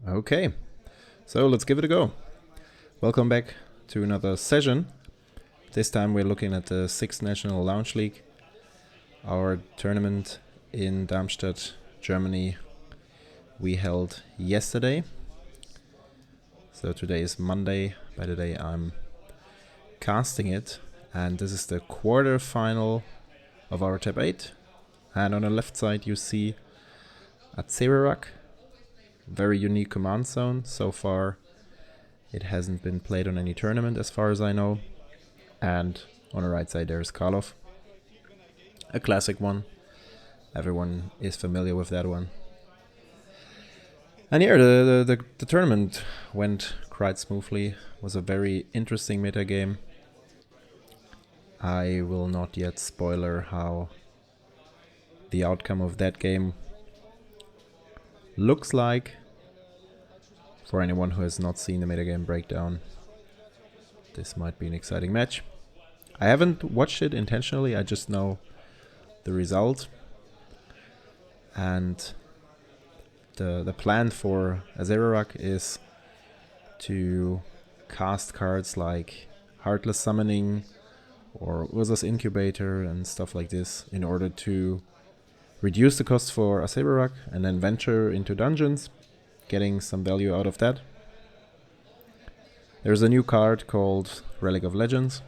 Okay, so let's give it a go. Welcome back to another session. This time we're looking at the 6th National Lounge League, our tournament in Darmstadt, Germany, we held yesterday. So today is Monday, by the day I'm casting it, and this is the quarterfinal of our Tab 8. And on the left side you see Acererak, very unique command zone. So far it hasn't been played on any tournament as far as I know. And on the right side there's Karlov, a classic one. Everyone is familiar with that one. And here the tournament went quite smoothly. It was a very interesting meta game. I will not yet spoiler how the outcome of that game looks like. For anyone who has not seen the metagame breakdown, this might be an exciting match. I haven't watched it intentionally, I just know the result. And the plan for Azero Rock is to cast cards like Heartless Summoning or Urza's Incubator and stuff like this in order to reduce the cost for Acererak and then venture into dungeons, getting some value out of that. There's a new card called Relic of Legends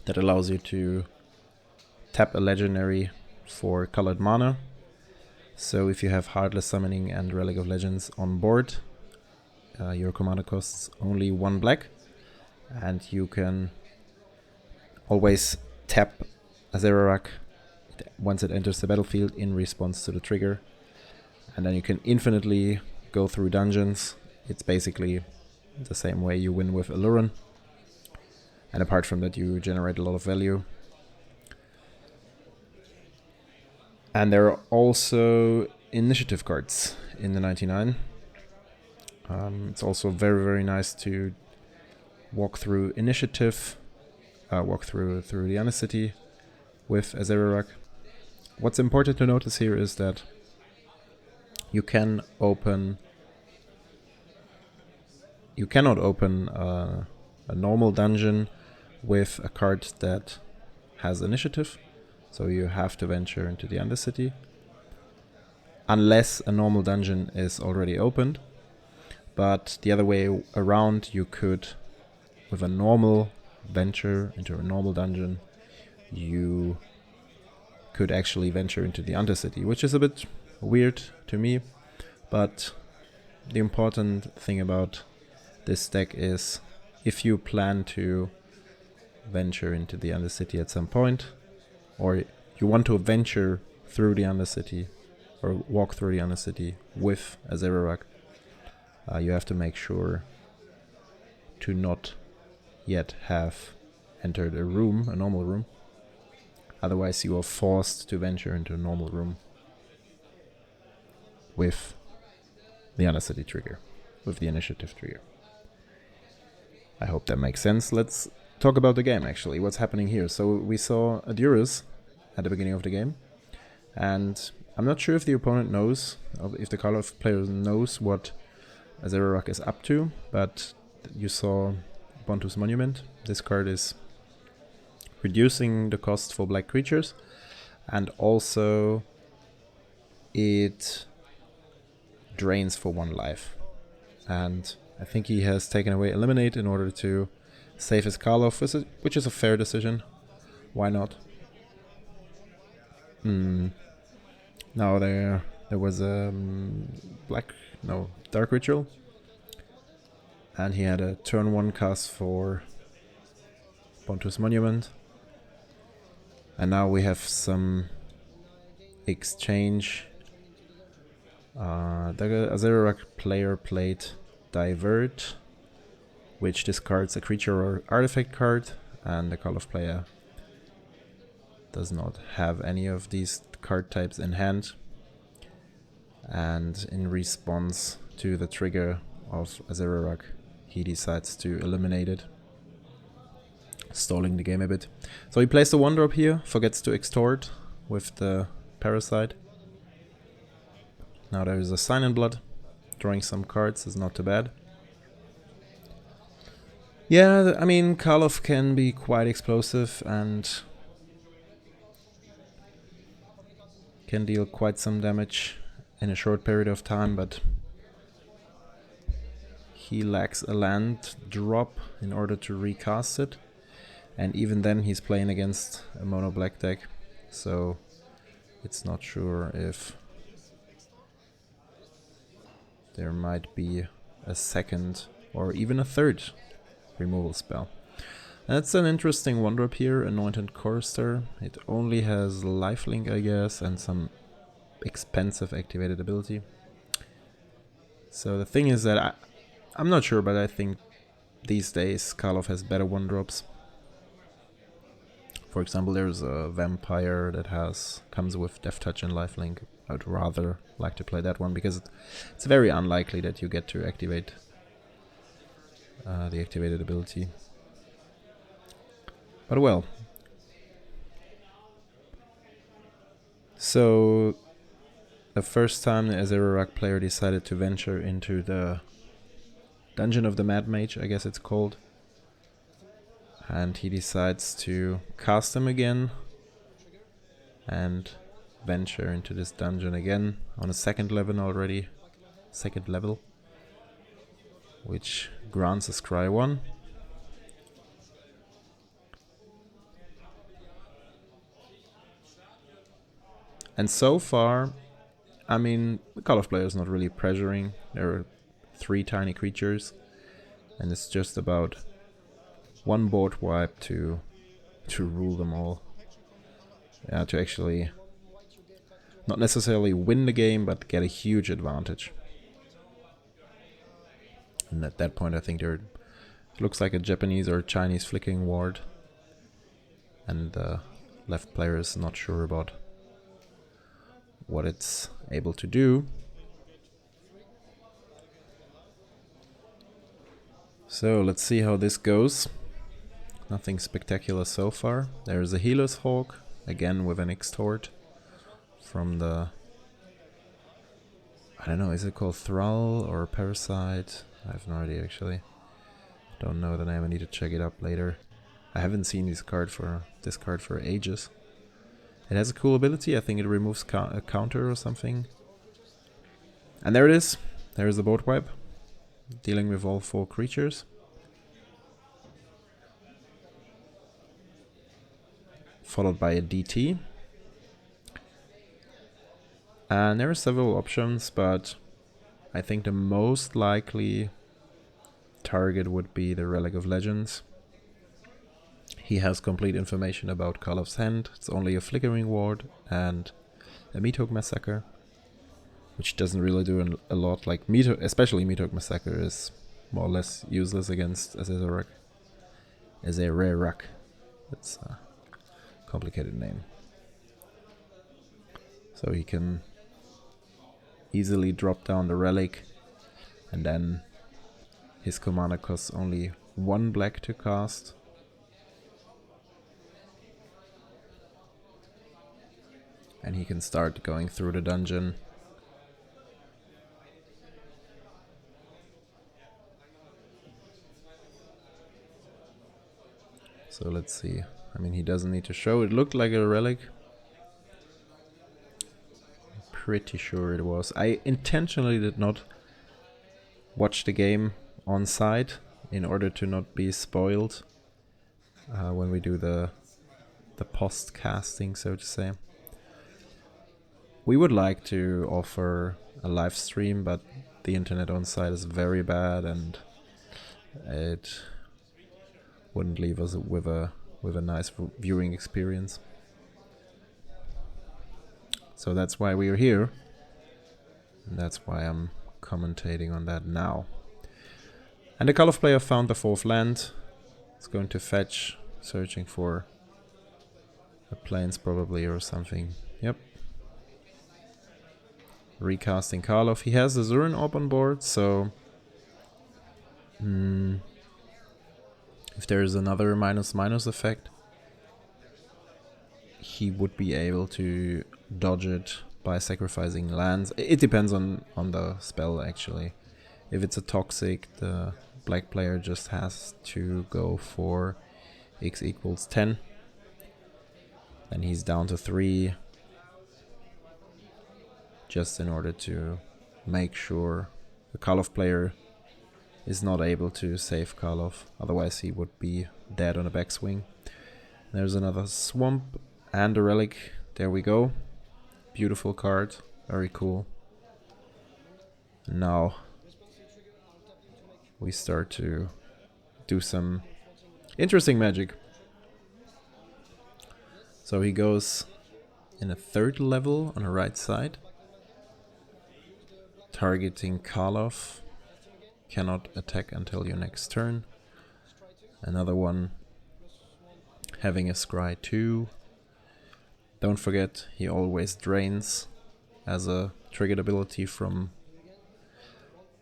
that allows you to tap a legendary for colored mana. So if you have Heartless Summoning and Relic of Legends on board, your commander costs only 1 black, and you can always tap Acererak once it enters the battlefield in response to the trigger, and then you can infinitely go through dungeons. It's basically the same way you win with Alluran, and apart from that you generate a lot of value. And there are also initiative cards in the 99. It's also very, very nice to walk through initiative, walk through the Undercity with Azero Rock. What's important to notice here is that you cannot open a normal dungeon with a card that has initiative. So you have to venture into the Undercity unless a normal dungeon is already opened. But the other way around, you could, with a normal venture into a normal dungeon, you could actually venture into the Undercity, which is a bit weird to me. But the important thing about this deck is if you plan to venture into the Undercity at some point, or you want to venture through the Undercity or walk through the Undercity with Azero Rock, you have to make sure to not yet have entered a room, a normal room. Otherwise you are forced to venture into a normal room with the Undercity trigger, with the initiative trigger. I hope that makes sense. Let's talk about the game actually, what's happening here. So we saw a Durus at the beginning of the game, and I'm not sure if the opponent knows, if the Karlov player knows what Azero Rock is up to, but you saw Bontu's Monument. This card is reducing the cost for black creatures, and also it drains for 1 life. And I think he has taken away Eliminate in order to save his Karlov, which is a fair decision. Why not? Now there was a Dark Ritual, and he had a turn 1 cast for Bontu's Monument. And now we have some exchange. The Azero Rock player played Divert, which discards a creature or artifact card, and the Karlov player does not have any of these card types in hand. And in response to the trigger of Azero Rock, he decides to eliminate it, stalling the game a bit. So he plays the 1-drop here, forgets to extort with the Parasite. Now there is a Sign in Blood, drawing some cards is not too bad. Yeah, I mean, Karlov can be quite explosive and can deal quite some damage in a short period of time, but he lacks a land drop in order to recast it. And even then he's playing against a mono black deck, so it's not sure if there might be a second or even a third removal spell. That's an interesting one drop here, Anointed Chorister. It only has lifelink, I guess, and some expensive activated ability. So the thing is that I'm not sure, but I think these days Karlov has better one drops. For example, there's a vampire that comes with Death Touch and lifelink. I would rather like to play that one because it's very unlikely that you get to activate the activated ability. But well. So the first time the Azero Rock player decided to venture into the Dungeon of the Mad Mage, I guess it's called. And he decides to cast him again and venture into this dungeon again on a second level already. Second level. Which grants a Scry 1. And so far, I mean, the Karlov player is not really pressuring. There are 3 tiny creatures, and it's just about one board wipe to rule them all. Yeah, to actually not necessarily win the game, but get a huge advantage. And at that point, I think it looks like a Japanese or Chinese flicking ward, and the left player is not sure about what it's able to do. So let's see how this goes. Nothing spectacular so far. There's a Healer's Hawk, again with an Extort from the... I don't know, is it called Thrall or Parasite? I have no idea actually. Don't know the name, I need to check it up later. I haven't seen this card for ages. It has a cool ability, I think it removes a counter or something. And there it is. There is the board wipe. Dealing with all 4 creatures. Followed by a DT. And there are several options, but I think the most likely target would be the Relic of Legends. He has complete information about Karlov's hand. It's only a Flickering Ward and a Meathook Massacre, which doesn't really do a lot. Like especially Meathook Massacre is more or less useless against Acererak. Acererak. That's a complicated name. So he can easily drop down the Relic, and then his commander costs only 1 black to cast. And he can start going through the dungeon. So let's see. I mean, he doesn't need to show. It looked like a relic. Pretty sure it was. I intentionally did not watch the game on site in order to not be spoiled when we do the post casting, so to say. We would like to offer a live stream, but the internet on site is very bad and it wouldn't leave us with a nice viewing experience. So that's why we are here, and that's why I'm commentating on that now. And the Karlov player found the 4th land. It's going to fetch, searching for a plains probably or something. Yep. Recasting Karlov. He has the Zurin Orb on board, so if there is another ---- effect, he would be able to dodge it by sacrificing lands. It depends on the spell, actually. If it's a toxic, the black player just has to go for x equals 10. Then he's down to 3, just in order to make sure the Karlov player is not able to save Karlov. Otherwise he would be dead on a backswing. There's another swamp and a relic. There we go. Beautiful card. Very cool. Now we start to do some interesting magic. So he goes in a 3rd level on the right side, targeting Karlov. Cannot attack until your next turn. Another one having a scry 2. Don't forget, he always drains as a triggered ability from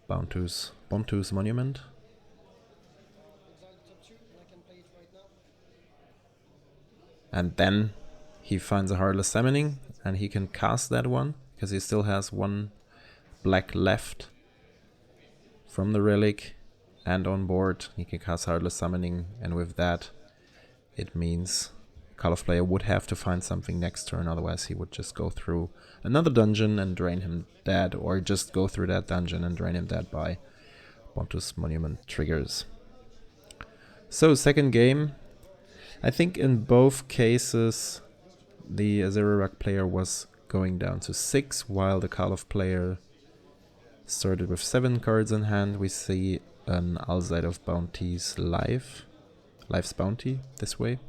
Bontu's Monument. And then he finds a Heartless Summoning, and he can cast that one, because he still has 1 black left from the relic, and on board he can cast Heartless Summoning, and with that it means Karlov player would have to find something next turn, otherwise he would just go through another dungeon and drain him dead, or just go through that dungeon and drain him dead by Bontu's Monument triggers. So, second game. I think in both cases the Azero Rock player was going down to 6, while the Karlov player started with 7 cards in hand. We see an Alzide of Bounty's Life's Bounty this way.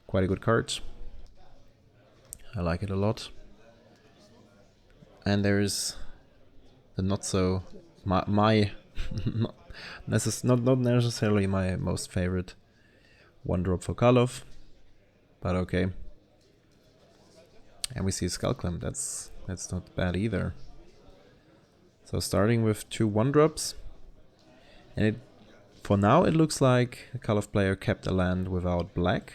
Quite a good card. I like it a lot. And there's the not necessarily my most favorite 1-drop for Karlov, but okay. And we see Skullclamp. That's not bad either. So starting with 2 1-drops, and for now it looks like the Karlov player kept a land without black,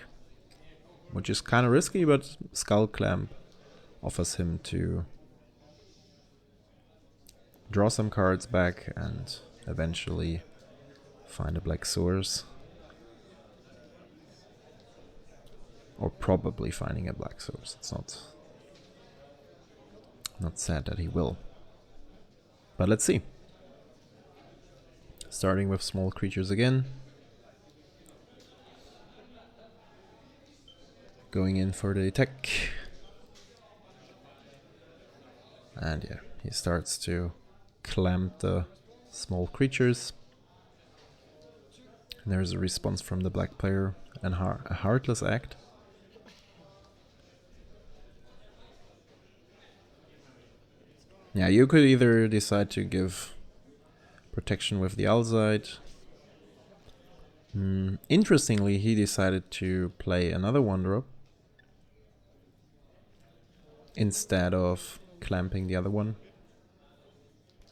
which is kind of risky, but Skullclamp offers him to draw some cards back and eventually find a black source. Or probably finding a black source. It's not sad that he will. But let's see. Starting with small creatures again. Going in for the attack. And yeah, he starts to clamp the small creatures. And there's a response from the black player, and a Heartless Act. Yeah, you could either decide to give protection with the Alzide. Interestingly, he decided to play another 1-drop instead of clamping the other one.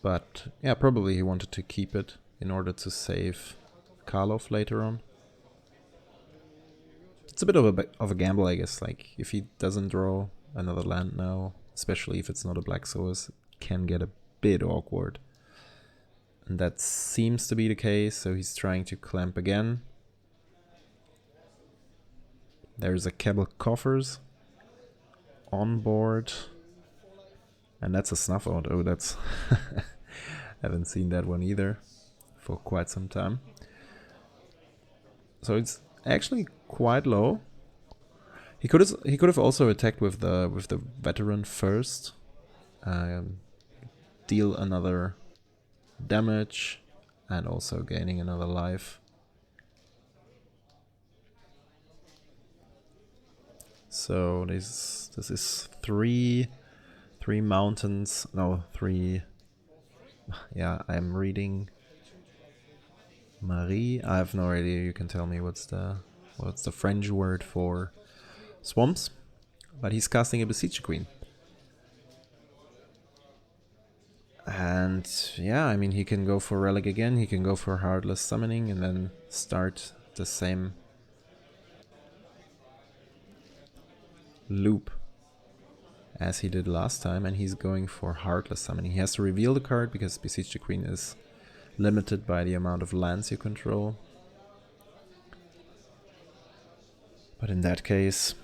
But yeah, probably he wanted to keep it in order to save Karlov later on. It's a bit of a gamble, I guess. Like, if he doesn't draw another land now, especially if it's not a black source, can get a bit awkward. And that seems to be the case, so he's trying to clamp again. There's a Kebble Coffers on board. And that's a Snuff Out. Oh, that's... haven't seen that one either for quite some time. So it's actually quite low. He could have also attacked with the Veteran first. Deal another damage and also gaining another life. So this is three mountains. No, 3. Yeah, I'm reading Marie. I have no idea. You can tell me what's the French word for swamps. But he's casting a Beseech Queen. And yeah, I mean, he can go for Relic again, he can go for Heartless Summoning, and then start the same loop. as he did last time, and he's going for Heartless Summon. He has to reveal the card because Besiege the Queen is limited by the amount of lands you control. But in that case,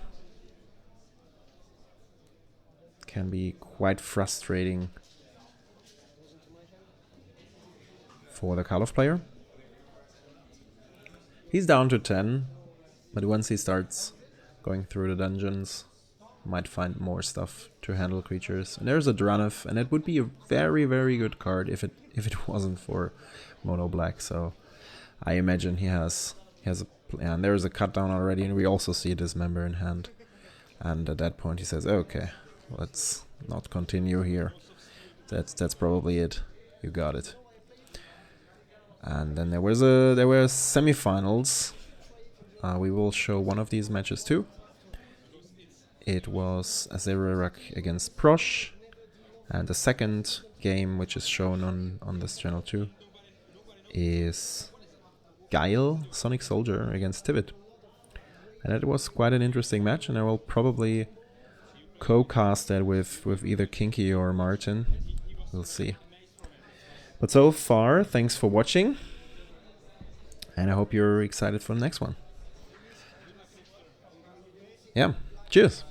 can be quite frustrating for the Karlov player. He's down to 10, but once he starts going through the dungeons, might find more stuff to handle creatures. And there's a Dranev, and it would be a very, very good card if it wasn't for mono black. So I imagine he has a plan. And there's a cut down already, and we also see Dismember in hand. And at that point he says, okay, let's not continue here. That's probably it. You got it. And then there were semifinals. We will show one of these matches too. It was Acererak against Prosh, and the second game, which is shown on this channel too, is Guile Sonic Soldier against Tivit. And it was quite an interesting match, and I will probably co-cast that with either Kinky or Martin. We'll see. But so far, thanks for watching, and I hope you're excited for the next one. Yeah, cheers!